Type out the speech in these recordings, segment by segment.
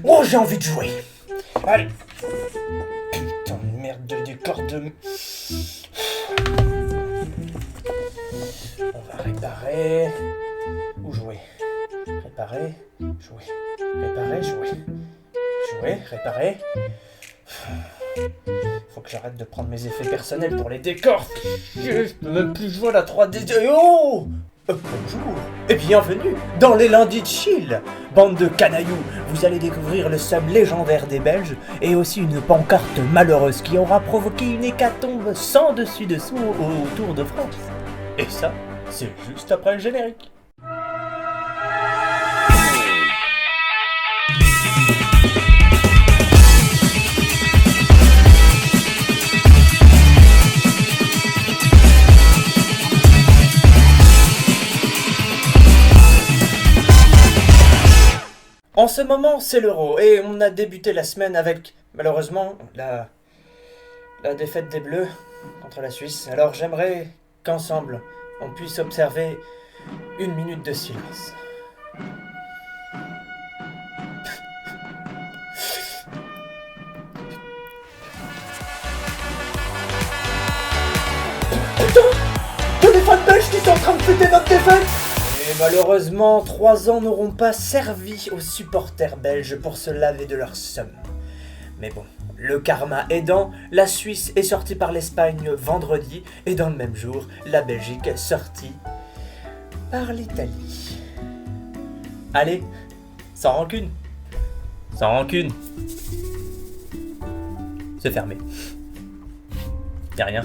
Oh, j'ai envie de jouer. Allez. Putain de merde de décor de... On va réparer... Ou jouer. Réparer, jouer. Réparer, jouer. Jouer, réparer... Faut que j'arrête de prendre mes effets personnels pour les décors. Je peux même plus jouer à la 3D. Oh, bonjour et bienvenue dans les lundis de chill. Bande de canailloux, vous allez découvrir le sub légendaire des Belges et aussi une pancarte malheureuse qui aura provoqué une hécatombe sans dessus-dessous au Tour de France. Et ça, c'est juste après le générique. En ce moment, c'est l'Euro, et on a débuté la semaine avec, malheureusement, la défaite des Bleus contre la Suisse. Alors j'aimerais qu'ensemble, on puisse observer 1 minute de silence. Putain, que des fans belges qui sont en train de fêter notre défaite! Et malheureusement, 3 ans n'auront pas servi aux supporters belges pour se laver de leur somme. Mais bon, le karma aidant, la Suisse est sortie par l'Espagne vendredi, et dans le même jour, la Belgique est sortie par l'Italie. Allez, sans rancune. Sans rancune. C'est fermé. Y'a rien.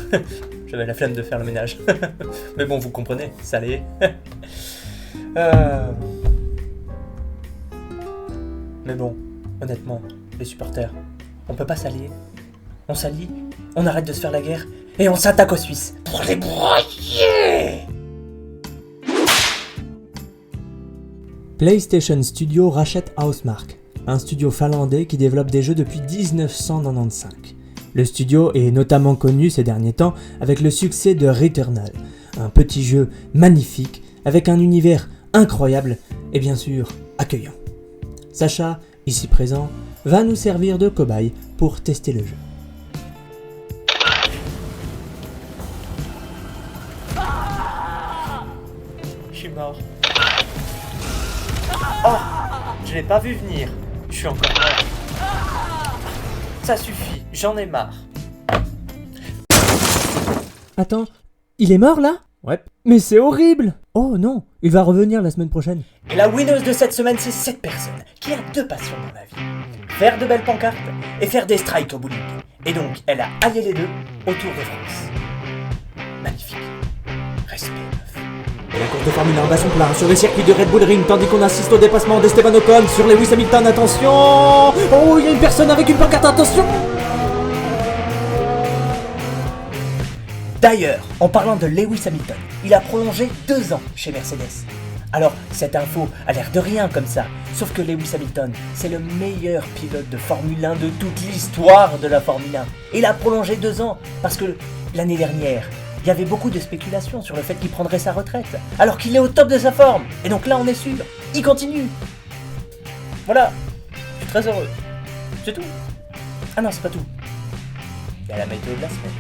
J'avais la flemme de faire le ménage. Mais bon, vous comprenez, ça l'est. Mais bon, honnêtement, les supporters, on peut pas s'allier. On s'allie, on arrête de se faire la guerre, et on s'attaque aux Suisses pour les broyer. PlayStation Studio rachète Housemarque, un studio finlandais qui développe des jeux depuis 1995. Le studio est notamment connu ces derniers temps avec le succès de Returnal, un petit jeu magnifique avec un univers incroyable et bien sûr accueillant. Sacha, ici présent, va nous servir de cobaye pour tester le jeu. Je suis mort. Oh, je l'ai pas vu venir. Je suis encore mort. Ça suffit, j'en ai marre. Attends, il est mort là ? Ouais. Mais c'est horrible ! Oh non, il va revenir la semaine prochaine. Et la winneuse de cette semaine, c'est cette personne qui a 2 passions dans la vie. Faire de belles pancartes et faire des strikes au bowling. Et donc, elle a allié les deux au Tour de France. Magnifique. Respect, meuf. Et la course de Formule 1 bat son plein sur les circuits de Red Bull Ring tandis qu'on assiste au dépassement d'Esteban Ocon sur Lewis Hamilton. Attention ! Oh, il y a une personne avec une pancarte, attention ! D'ailleurs, en parlant de Lewis Hamilton, il a prolongé 2 ans chez Mercedes. Alors, cette info a l'air de rien comme ça, sauf que Lewis Hamilton, c'est le meilleur pilote de Formule 1 de toute l'histoire de la Formule 1. Il a prolongé 2 ans, parce que l'année dernière, il y avait beaucoup de spéculations sur le fait qu'il prendrait sa retraite, alors qu'il est au top de sa forme. Et donc là, on est sûr, il continue. Voilà, je suis très heureux. C'est tout. Ah non, c'est pas tout. Il y a la météo de la semaine.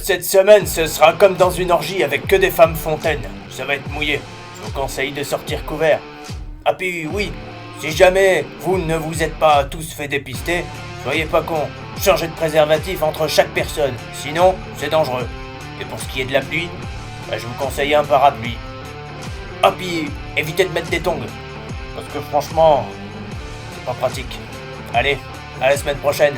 Cette semaine, ce sera comme dans une orgie avec que des femmes fontaines. Ça va être mouillé. Je vous conseille de sortir couvert. Ah puis oui, si jamais vous ne vous êtes pas tous fait dépister, soyez pas cons. Changez de préservatif entre chaque personne. Sinon, c'est dangereux. Et pour ce qui est de la pluie, je vous conseille un parapluie. Ah puis, évitez de mettre des tongs. Parce que franchement, c'est pas pratique. Allez, à la semaine prochaine.